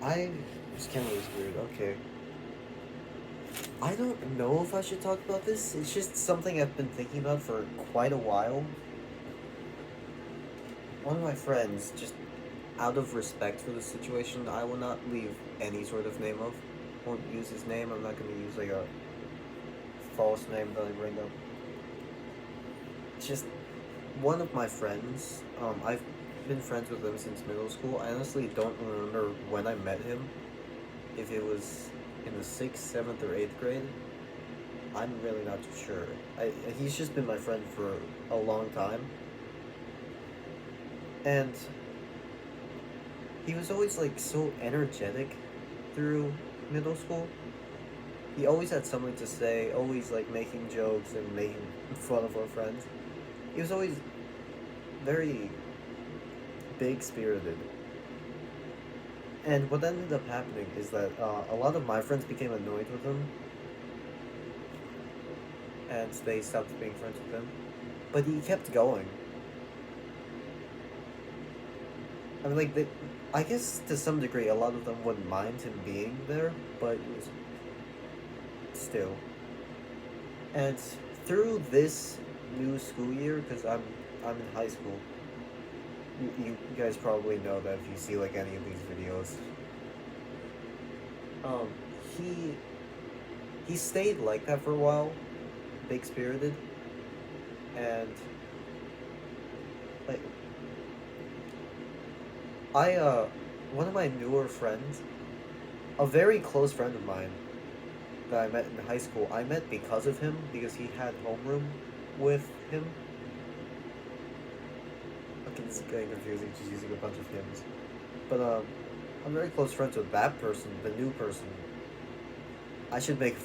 I this camera is weird. Okay. I don't know if I should talk about this. It's just something I've been thinking about for quite a while. One of my friends, just out of respect for the situation, I will not leave any sort of name of. Won't use his name. I'm not gonna use like a false name that I bring up. It's just one of my friends. I've been friends with him since middle school. I honestly don't remember when I met him. If it was in the sixth, seventh, or eighth grade, I'm really not too sure. He's just been my friend for a long time, and he was always like so energetic through middle school. He always had something to say, always like making jokes and making fun of our friends. He was always very big spirited. And what ended up happening is that a lot of my friends became annoyed with him, and they stopped being friends with him. But he kept going. I mean, I guess to some degree, a lot of them wouldn't mind him being there, but it was still. And through this new school year, because I'm in high school, you guys probably know that if you see like any of these videos, um, he he stayed like that for a while, big spirited, and like I one of my newer friends, a very close friend of mine that I met in high school, I met because of him because he had homeroom with him. Okay, this is getting confusing, just using a bunch of hymns. But I'm very close friends with that person, the new person. I should make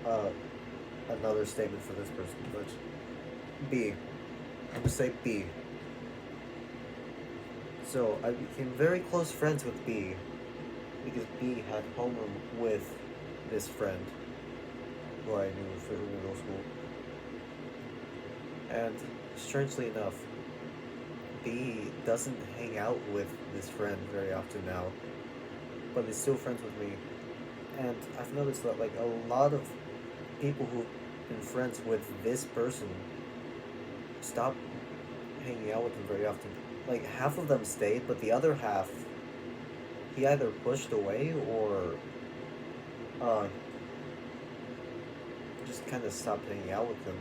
uh, another statement for this person, but B. I'm gonna say B. So I became very close friends with B because B had homeroom with this friend who I knew through middle school. And strangely enough, B doesn't hang out with this friend very often now, but is still friends with me. And I've noticed that like a lot of people who've been friends with this person stop hanging out with him very often. Like half of them stayed, but the other half he either pushed away or uh, just kind of stopped hanging out with them.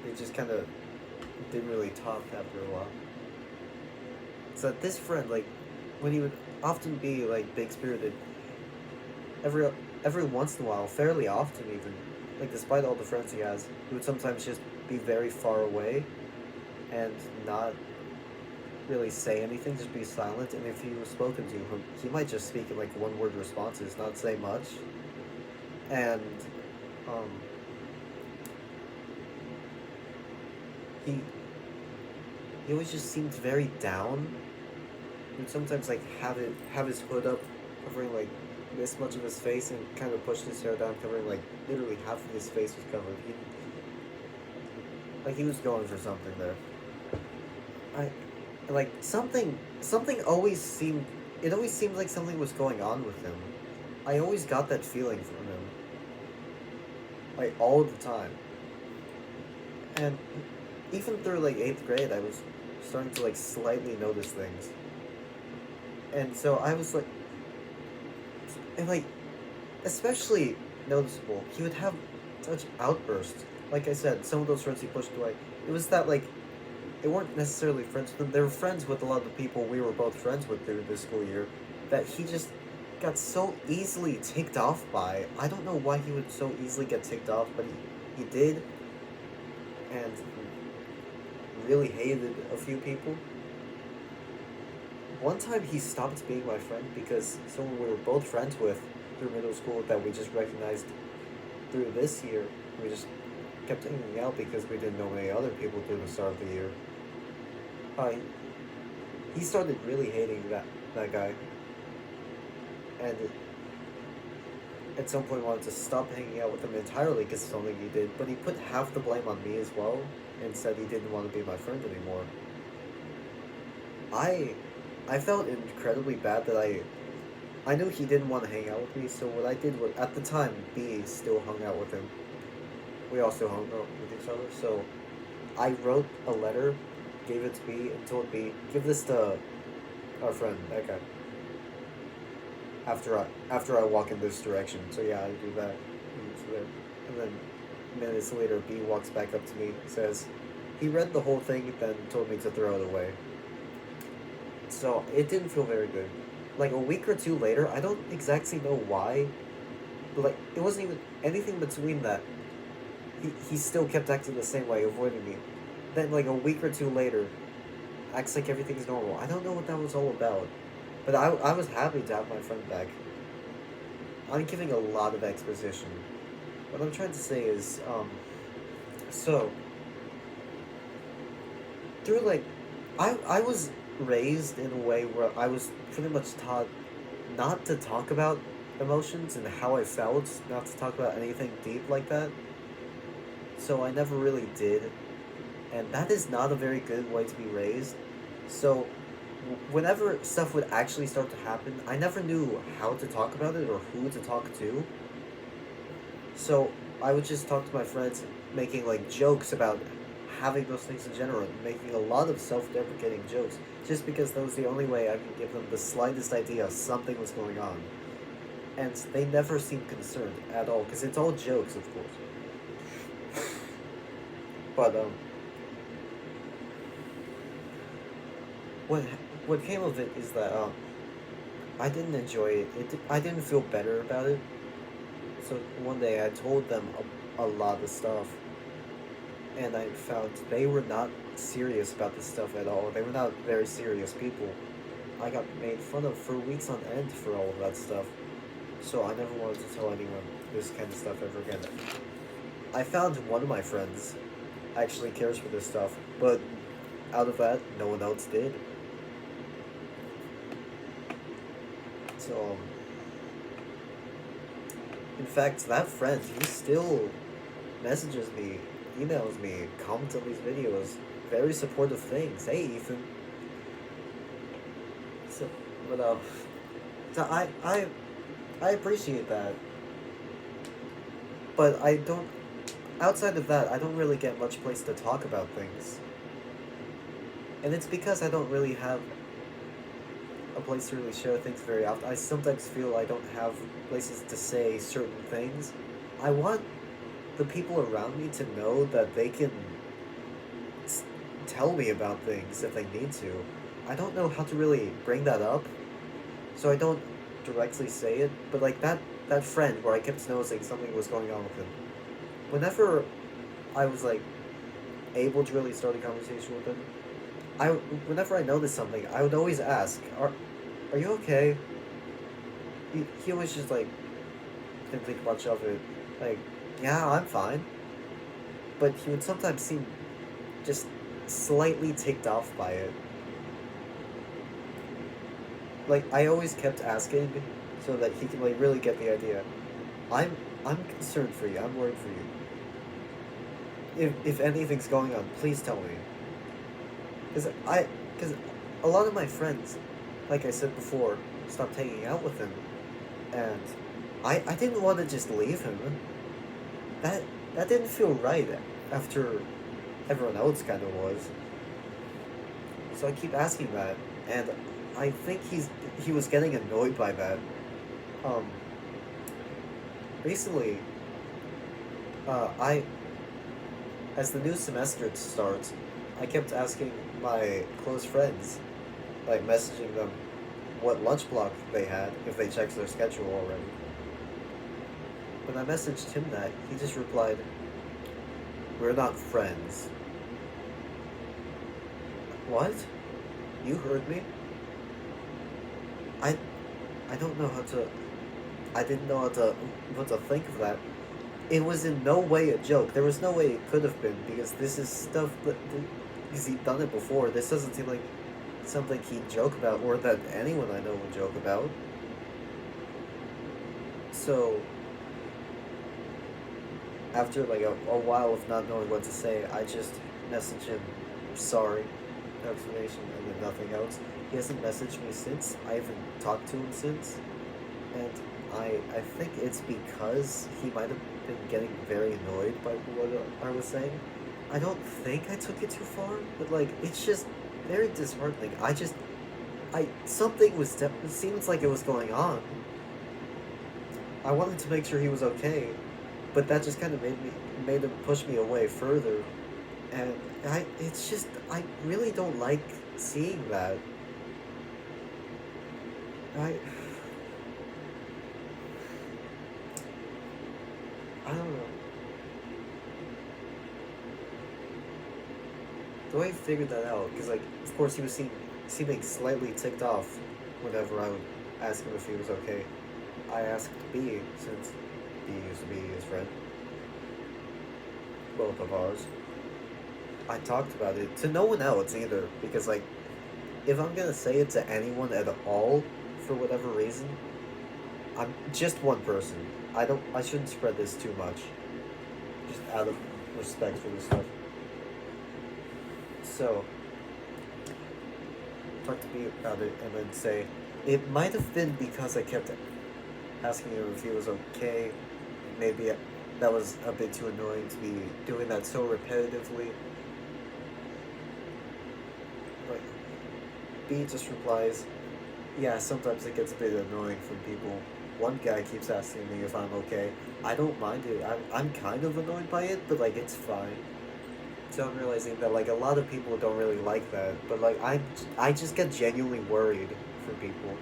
They just kind of didn't really talk after a while. So this friend, like, when he would often be like big spirited, every every once in a while, fairly often even, like despite all the friends he has, he would sometimes just be very far away and not really say anything, just be silent. And if he was spoken to, he might just speak in like one word responses, not say much. And um, he he always just seemed very down. He would sometimes like have his hood up, covering like this much of his face, and kind of pushed his hair down, covering like literally half of his face was covered. He was going for something there. I like something always seemed it always seemed like something was going on with him. I always got that feeling from him, like all the time. And even through like eighth grade, I was starting to like slightly notice things. And so I was like, and like, especially noticeable, he would have such outbursts. Like I said, some of those friends he pushed away. It was that like they weren't necessarily friends with them. They were friends with a lot of the people we were both friends with through this school year. That he just got so easily ticked off by. I don't know why he would so easily get ticked off, but he did, and really hated a few people. One time he stopped being my friend because someone we were both friends with through middle school that we just recognized through this year. We just kept hanging out because we didn't know any other people through the start of the year. Uh, he started really hating that guy, and at some point wanted to stop hanging out with him entirely because of something he did. But he put half the blame on me as well, and said he didn't want to be my friend anymore. I I felt incredibly bad that I knew he didn't want to hang out with me, so what I did was, at the time, B still hung out with him. We all still hung out with each other, so I wrote a letter, gave it to B, and told B, give this to our friend, that guy. After I walk in this direction, so yeah, I do that. And then minutes later, B walks back up to me, says, he read the whole thing, then told me to throw it away. So it didn't feel very good. Like a week or two later, I don't exactly know why, but like it wasn't even anything between that. He still kept acting the same way, avoiding me. Then like a week or two later, acts like everything's normal. I don't know what that was all about, but I was happy to have my friend back. I'm giving a lot of exposition. What I'm trying to say is, so through like, I was raised in a way where I was pretty much taught not to talk about emotions and how I felt, not to talk about anything deep like that. So I never really did, and that is not a very good way to be raised. So whenever stuff would actually start to happen, I never knew how to talk about it or who to talk to. So I would just talk to my friends, making like jokes about having those things in general, making a lot of self-deprecating jokes, just because that was the only way I could give them the slightest idea something was going on. And they never seemed concerned at all, because it's all jokes, of course. But what what came of it is that I didn't enjoy it. I didn't feel better about it. So one day I told them a lot of stuff, and I found they were not serious about this stuff at all. They were not very serious people. I got made fun of for weeks on end for all of that stuff. So I never wanted to tell anyone this kind of stuff ever again. I found one of my friends actually cares for this stuff, but out of that, no one else did. So, in fact, that friend, he still messages me, emails me, comments on these videos, very supportive things. Hey, Ethan. So, but so I appreciate that, but I don't. Outside of that, I don't really get much place to talk about things, and it's because I don't really have a place to really share things very often. I sometimes feel I don't have places to say certain things. I want the people around me to know that they can tell me about things if they need to. I don't know how to really bring that up, so I don't directly say it. But like that friend where I kept noticing something was going on with him. Whenever I was like able to really start a conversation with him, I whenever I noticed something, I would always ask, are you okay?" He always just like didn't think much of it. Like, yeah, I'm fine. But he would sometimes seem just slightly ticked off by it. Like I always kept asking so that he could like really get the idea. I'm concerned for you. I'm worried for you. If anything's going on, please tell me. Because a lot of my friends, like I said before, stopped hanging out with him, and I didn't want to just leave him. That that didn't feel right after everyone else kind of was. So I keep asking that, and I think he was getting annoyed by that. Um, recently, I as the new semester starts, I kept asking my close friends, like messaging them what lunch block they had if they checked their schedule already. When I messaged him that, he just replied, "We're not friends." What? You heard me? I I don't know how to I didn't know what to think of that. It was in no way a joke. There was no way it could have been because this is stuff that because he'd done it before. This doesn't seem like something he'd joke about or that anyone I know would joke about. So after like a while of not knowing what to say, I just messaged him, sorry. explanation and then nothing else. He hasn't messaged me since. I haven't talked to him since, and I think it's because he might have been getting very annoyed by what I was saying. I don't think I took it too far, but like it's just very disheartening. I something was it seems like it was going on. I wanted to make sure he was okay, but that just kind of made him push me away further, and it's just I really don't like seeing that. I I don't know. The way I figured that out, because like of course he was seeming slightly ticked off whenever I would ask him if he was okay. I asked B, since B used to be his friend, both of ours. I talked about it to no one else either, because like if I'm gonna say it to anyone at all for whatever reason, I'm just one person. I shouldn't spread this too much. Just out of respect for this stuff. So talk to me about it and then say it might have been because I kept asking him if he was okay. Maybe that was a bit too annoying to be doing that so repetitively. But B just replies, yeah, sometimes it gets a bit annoying from people. One guy keeps asking me if I'm okay. I don't mind it. I'm kind of annoyed by it, but like it's fine. So I'm realizing that like a lot of people don't really like that, but like I just get genuinely worried for people.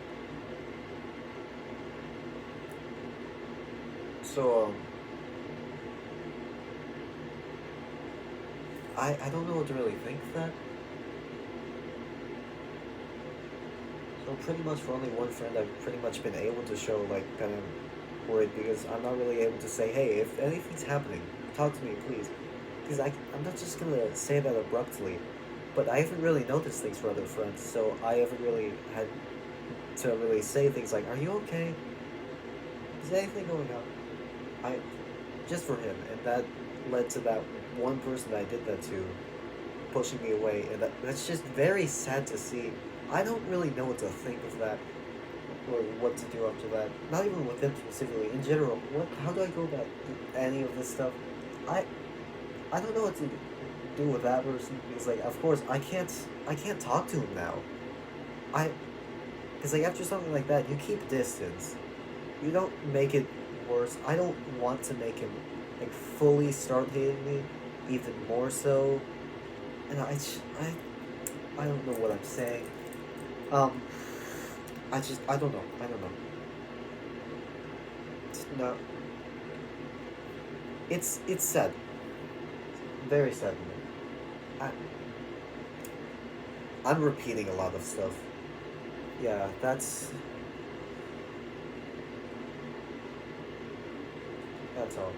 So I don't know what to really think of that. So pretty much for only one friend, I've pretty much been able to show like kind of worried because I'm not really able to say, hey, if anything's happening, talk to me, please. Because I'm not just gonna say that abruptly, but I haven't really noticed things for other friends, so I haven't really had to really say things like, "Are you okay? Is anything going on?" I just for him, and that led to that one person that I did that to pushing me away, and that's just very sad to see. I don't really know what to think of that or what to do after that. Not even with him specifically. In general, what? How do I go about any of this stuff? I I don't know what to do with that person because like of course I can't talk to him now. I because like after something like that you keep distance. You don't make it worse. I don't want to make him like fully start hating me even more so. And I don't know what I'm saying. Um I don't know. I don't know. No, it's sad. Very sad to me. I I'm repeating a lot of stuff. Yeah, that's all.